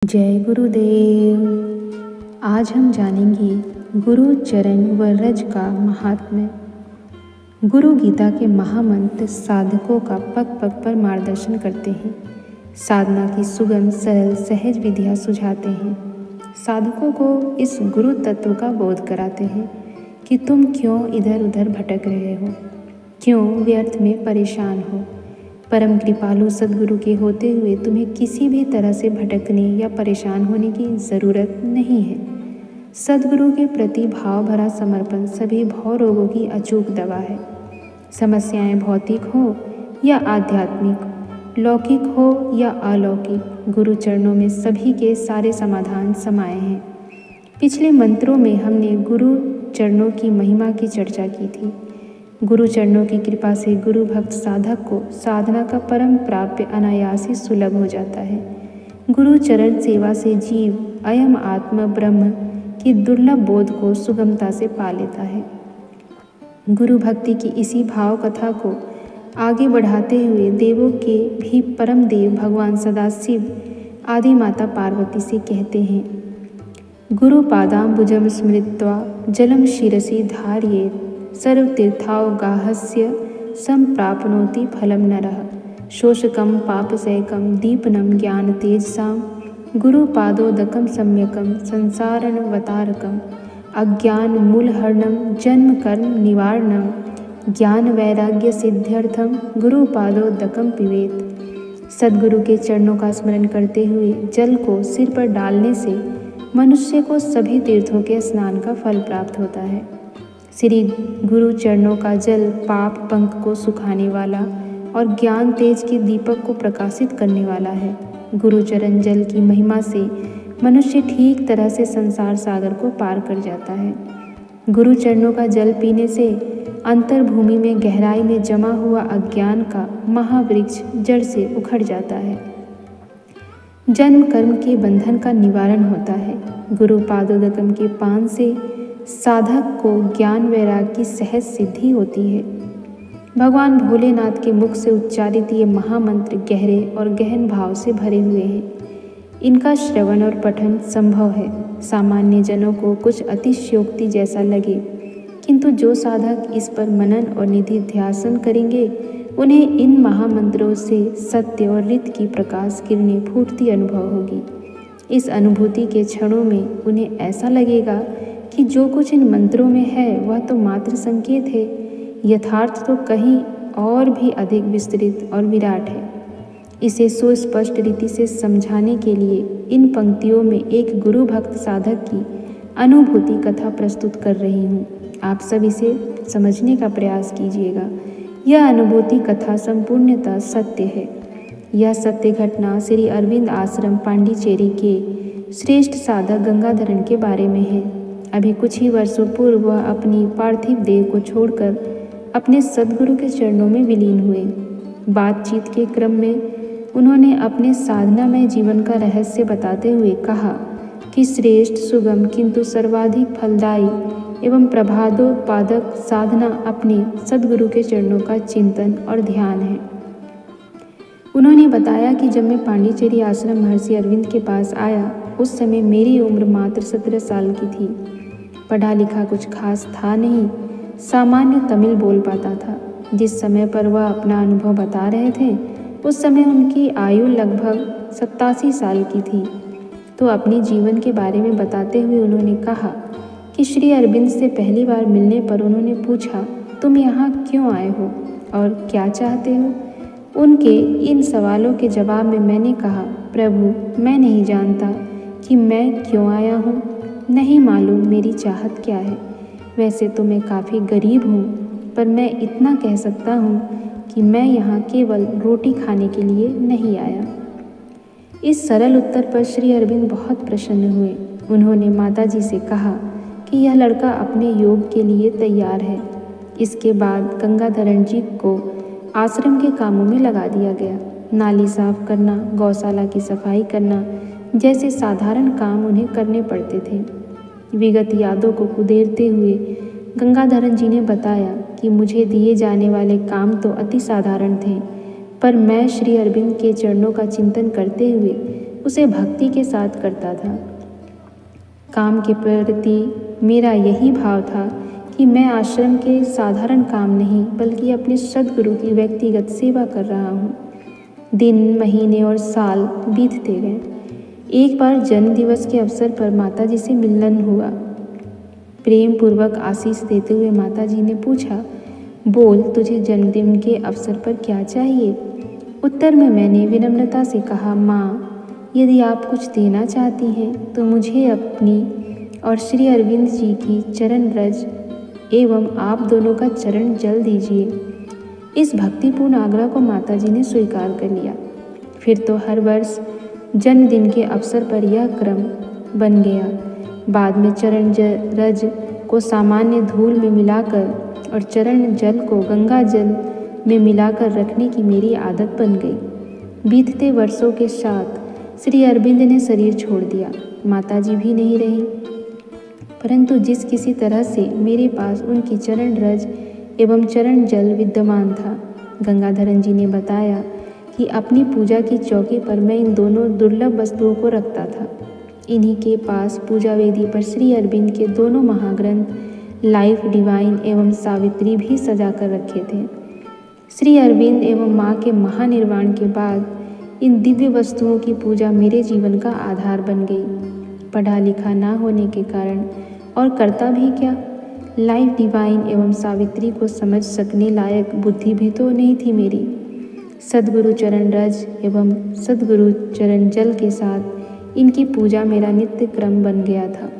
जय गुरुदेव। आज हम जानेंगे गुरु चरण व रज का महात्म्य। गुरु गीता के महामंत्र साधकों का पग पग पर मार्गदर्शन करते हैं, साधना की सुगम सरल सहज विधियाँ सुझाते हैं, साधकों को इस गुरु तत्व का बोध कराते हैं कि तुम क्यों इधर उधर भटक रहे हो, क्यों व्यर्थ में परेशान हो। परम कृपालु सद्गुरु के होते हुए तुम्हें किसी भी तरह से भटकने या परेशान होने की ज़रूरत नहीं है। सद्गुरु के प्रति भाव भरा समर्पण सभी भव रोगों की अचूक दवा है। समस्याएं भौतिक हो या आध्यात्मिक, लौकिक हो या अलौकिक, गुरु चरणों में सभी के सारे समाधान समाये हैं। पिछले मंत्रों में हमने गुरु चरणों की महिमा की चर्चा की थी। गुरु चरणों की कृपा से गुरु भक्त साधक को साधना का परम प्राप्य अनायास ही सुलभ हो जाता है। गुरु चरण सेवा से जीव अयम आत्म ब्रह्म की दुर्लभ बोध को सुगमता से पा लेता है। गुरु भक्ति की इसी भाव कथा को आगे बढ़ाते हुए देवों के भी परम देव भगवान सदाशिव आदि माता पार्वती से कहते हैं, गुरु पादाम्बुजं स्मृत्वा जलम शिरसि धारयेत् सर्वतीर्थावगाहस्य संप्राप्नोति फलं नरः। शोषकं पापसैकं दीपनं ज्ञानतेजसां गुरुपादोदकं सम्यकं संसारावतारकम् अज्ञानमूलहरणं जन्मकर्म निवारणं ज्ञानवैराग्य सिद्ध्यर्थं गुरुपादोदकं पिबेत्। सद्गुरु के चरणों का स्मरण करते हुए जल को सिर पर डालने से मनुष्य को सभी तीर्थों के स्नान का फल प्राप्त होता है। श्री गुरु चरणों का जल पाप पंख को सुखाने वाला और ज्ञान तेज के दीपक को प्रकाशित करने वाला है। गुरु चरण जल की महिमा से मनुष्य ठीक तरह से संसार सागर को पार कर जाता है। गुरु चरणों का जल पीने से अंतर्भूमि में गहराई में जमा हुआ अज्ञान का महावृक्ष जड़ से उखड़ जाता है। जन्म कर्म के बंधन का निवारण होता है। गुरु पादोदकम के पान से साधक को ज्ञान वैराग्य की सहज सिद्धि होती है। भगवान भोलेनाथ के मुख से उच्चारित ये महामंत्र गहरे और गहन भाव से भरे हुए हैं। इनका श्रवण और पठन संभव है। सामान्य जनों को कुछ अतिशयोक्ति जैसा लगे, किंतु जो साधक इस पर मनन और निधि ध्यान करेंगे उन्हें इन महामंत्रों से सत्य और रीत की प्रकाश किरणें फूटती अनुभव होगी। इस अनुभूति के क्षणों में उन्हें ऐसा लगेगा कि जो कुछ इन मंत्रों में है वह तो मात्र संकेत है, यथार्थ तो कहीं और भी अधिक विस्तृत और विराट है। इसे सुस्पष्ट रीति से समझाने के लिए इन पंक्तियों में एक गुरु भक्त साधक की अनुभूति कथा प्रस्तुत कर रही हूँ। आप सब इसे समझने का प्रयास कीजिएगा। यह अनुभूति कथा संपूर्णतः सत्य है। यह सत्य घटना श्री अरविंद आश्रम पांडिचेरी के श्रेष्ठ साधक गंगाधरण के बारे में है। अभी कुछ ही वर्षों पूर्व वह अपनी पार्थिव देह को छोड़कर अपने सद्गुरु के चरणों में विलीन हुए। बातचीत के क्रम में उन्होंने अपने साधनामय जीवन का रहस्य बताते हुए कहा कि श्रेष्ठ सुगम किंतु सर्वाधिक फलदायी एवं प्रभादोत्पादक साधना अपने सद्गुरु के चरणों का चिंतन और ध्यान है। उन्होंने बताया कि जब मैं पांडिचेरी आश्रम महर्षि अरविंद के पास आया उस समय मेरी उम्र मात्र 17 साल की थी। पढ़ा लिखा कुछ खास था नहीं, सामान्य तमिल बोल पाता था। जिस समय पर वह अपना अनुभव बता रहे थे उस समय उनकी आयु लगभग 87 साल की थी। तो अपने जीवन के बारे में बताते हुए उन्होंने कहा कि श्री अरविंद से पहली बार मिलने पर उन्होंने पूछा, तुम यहाँ क्यों आए हो और क्या चाहते हो? उनके इन सवालों के जवाब में मैंने कहा, प्रभु मैं नहीं जानता कि मैं क्यों आया हूँ, नहीं मालूम मेरी चाहत क्या है। वैसे तो मैं काफ़ी गरीब हूँ, पर मैं इतना कह सकता हूँ कि मैं यहाँ केवल रोटी खाने के लिए नहीं आया। इस सरल उत्तर पर श्री अरविंद बहुत प्रसन्न हुए। उन्होंने माताजी से कहा कि यह लड़का अपने योग के लिए तैयार है। इसके बाद गंगाधरण जी को आश्रम के कामों में लगा दिया गया। नाली साफ करना, गौशाला की सफाई करना जैसे साधारण काम उन्हें करने पड़ते थे। विगत यादों को कुदेरते हुए गंगाधरण जी ने बताया कि मुझे दिए जाने वाले काम तो अति साधारण थे, पर मैं श्री अरविंद के चरणों का चिंतन करते हुए उसे भक्ति के साथ करता था। काम के प्रति मेरा यही भाव था कि मैं आश्रम के साधारण काम नहीं बल्कि अपने सद्गुरु की व्यक्तिगत सेवा कर रहा हूँ। दिन, महीने और साल बीतते गए। एक बार जन्म दिवस के अवसर पर माताजी से मिलन हुआ। प्रेम पूर्वक आशीष देते हुए माताजी ने पूछा, बोल तुझे जन्मदिन के अवसर पर क्या चाहिए? उत्तर में मैंने विनम्रता से कहा, माँ यदि आप कुछ देना चाहती हैं तो मुझे अपनी और श्री अरविंद जी की चरण रज एवं आप दोनों का चरण जल दीजिए। इस भक्तिपूर्ण आग्रह को माताजी ने स्वीकार कर लिया। फिर तो हर वर्ष जन्मदिन के अवसर पर यह क्रम बन गया। बाद में चरण रज को सामान्य धूल में मिलाकर और चरण जल को गंगा जल में मिलाकर रखने की मेरी आदत बन गई। बीतते वर्षों के साथ श्री अरविंद ने शरीर छोड़ दिया, माताजी भी नहीं रही, परंतु जिस किसी तरह से मेरे पास उनकी चरण रज एवं चरण जल विद्यमान था। गंगाधरन जी ने बताया कि अपनी पूजा की चौकी पर मैं इन दोनों दुर्लभ वस्तुओं को रखता था। इन्हीं के पास पूजा वेदी पर श्री अरविंद के दोनों महाग्रंथ लाइफ डिवाइन एवं सावित्री भी सजा कर रखे थे। श्री अरविंद एवं माँ के महानिर्वाण के बाद इन दिव्य वस्तुओं की पूजा मेरे जीवन का आधार बन गई। पढ़ा लिखा ना होने के कारण और करता भी क्या, लाइफ डिवाइन एवं सावित्री को समझ सकने लायक बुद्धि भी तो नहीं थी मेरी। सद्गुरु चरण रज एवं सद्गुरु चरण जल के साथ इनकी पूजा मेरा नित्य क्रम बन गया था।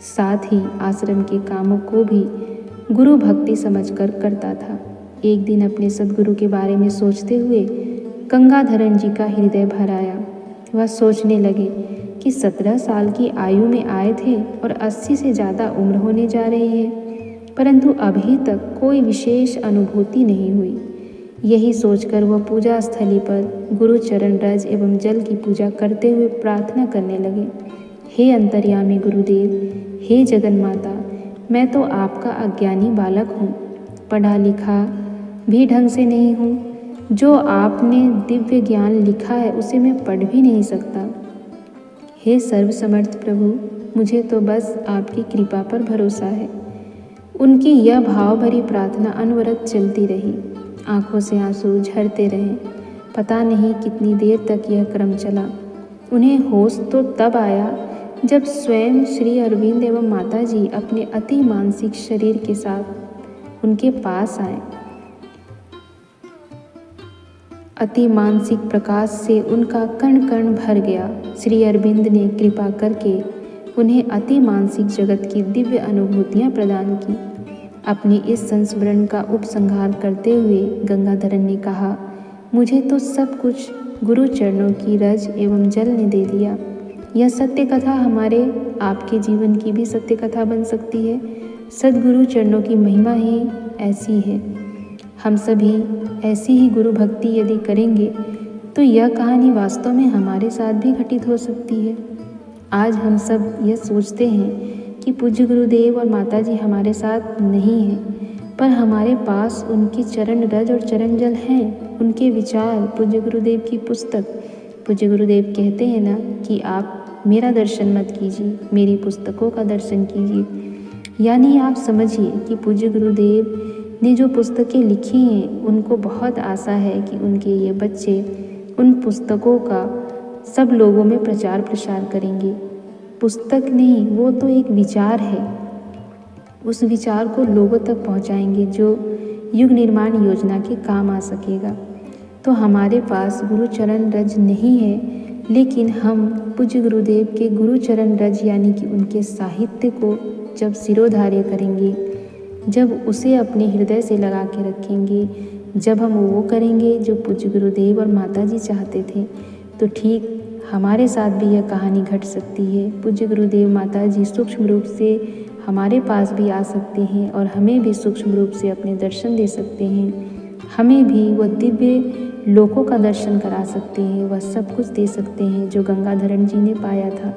साथ ही आश्रम के कामों को भी गुरु भक्ति समझकर करता था। एक दिन अपने सद्गुरु के बारे में सोचते हुए गंगाधरन जी का हृदय भर आया। वह सोचने लगे कि 17 साल की आयु में आए थे और 80 से ज़्यादा उम्र होने जा रही है, परंतु अभी तक कोई विशेष अनुभूति नहीं हुई। यही सोचकर वह पूजा स्थली पर गुरु चरण रज एवं जल की पूजा करते हुए प्रार्थना करने लगे। हे अंतर्यामी गुरुदेव, हे जगन माता, मैं तो आपका अज्ञानी बालक हूँ, पढ़ा लिखा भी ढंग से नहीं हूँ। जो आपने दिव्य ज्ञान लिखा है उसे मैं पढ़ भी नहीं सकता। हे सर्वसमर्थ प्रभु, मुझे तो बस आपकी कृपा पर भरोसा है। उनकी यह भाव भरी प्रार्थना अनवरत चलती रही। आंखों से आंसू झरते रहे। पता नहीं कितनी देर तक यह क्रम चला। उन्हें होश तो तब आया जब स्वयं श्री अरविंद एवं माताजी अपने अति मानसिक शरीर के साथ उनके पास आए। अति मानसिक प्रकाश से उनका कण कण भर गया। श्री अरविंद ने कृपा करके उन्हें अति मानसिक जगत की दिव्य अनुभूतियाँ प्रदान की। अपने इस संस्मरण का उपसंहार करते हुए गंगाधरन ने कहा, मुझे तो सब कुछ गुरु चरणों की रज एवं जल ने दे दिया। यह सत्य कथा हमारे आपके जीवन की भी सत्य कथा बन सकती है। सद्गुरु चरणों की महिमा ही ऐसी है। हम सभी ऐसी ही गुरु भक्ति यदि करेंगे तो यह कहानी वास्तव में हमारे साथ भी घटित हो सकती है। आज हम सब यह सोचते हैं कि पूज्य गुरुदेव और माताजी हमारे साथ नहीं हैं, पर हमारे पास उनकी चरण रज और चरण जल हैं। उनके विचार, पूज्य गुरुदेव की पुस्तक। पूज्य गुरुदेव कहते हैं ना कि आप मेरा दर्शन मत कीजिए, मेरी पुस्तकों का दर्शन कीजिए। यानी आप समझिए कि पूज्य गुरुदेव ने जो पुस्तकें लिखी हैं उनको बहुत आशा है कि उनके ये बच्चे उन पुस्तकों का सब लोगों में प्रचार प्रसार करेंगे। पुस्तक नहीं, वो तो एक विचार है। उस विचार को लोगों तक पहुंचाएंगे जो युग निर्माण योजना के काम आ सकेगा। तो हमारे पास गुरु चरण रज नहीं है, लेकिन हम पूज्य गुरुदेव के गुरु चरण रज यानी कि उनके साहित्य को जब सिरोधार्य करेंगे, जब उसे अपने हृदय से लगा के रखेंगे, जब हम वो करेंगे जो पूज्य गुरुदेव और माताजी चाहते थे, तो ठीक हमारे साथ भी यह कहानी घट सकती है। पूज्य गुरुदेव माताजी सूक्ष्म रूप से हमारे पास भी आ सकते हैं और हमें भी सूक्ष्म रूप से अपने दर्शन दे सकते हैं। हमें भी वह दिव्य लोकों का दर्शन करा सकते हैं, वह सब कुछ दे सकते हैं जो गंगाधरन जी ने पाया था।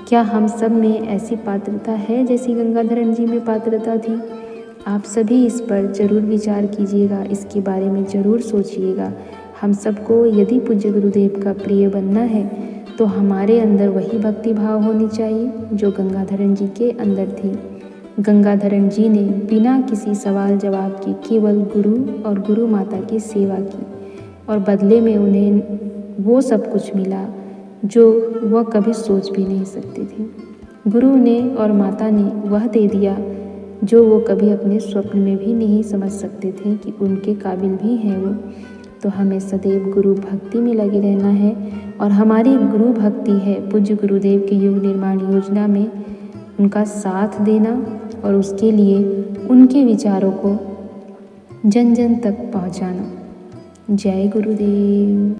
क्या हम सब में ऐसी पात्रता है जैसी गंगाधरन जी में पात्रता थी? आप सभी इस पर जरूर विचार कीजिएगा, इसके बारे में ज़रूर सोचिएगा। हम सबको यदि पूज्य गुरुदेव का प्रिय बनना है तो हमारे अंदर वही भक्ति भाव होनी चाहिए जो गंगाधरण जी के अंदर थी। गंगाधरण जी ने बिना किसी सवाल जवाब के केवल गुरु और गुरु माता की सेवा की और बदले में उन्हें वो सब कुछ मिला जो वह कभी सोच भी नहीं सकते थे। गुरु ने और माता ने वह दे दिया जो वो कभी अपने स्वप्न में भी नहीं समझ सकते थे कि उनके काबिल भी हैं वो। तो हमें सदैव गुरु भक्ति में लगे रहना है और हमारी गुरु भक्ति है पूज्य गुरुदेव के युग निर्माण योजना में उनका साथ देना और उसके लिए उनके विचारों को जन जन तक पहुंचाना। जय गुरुदेव।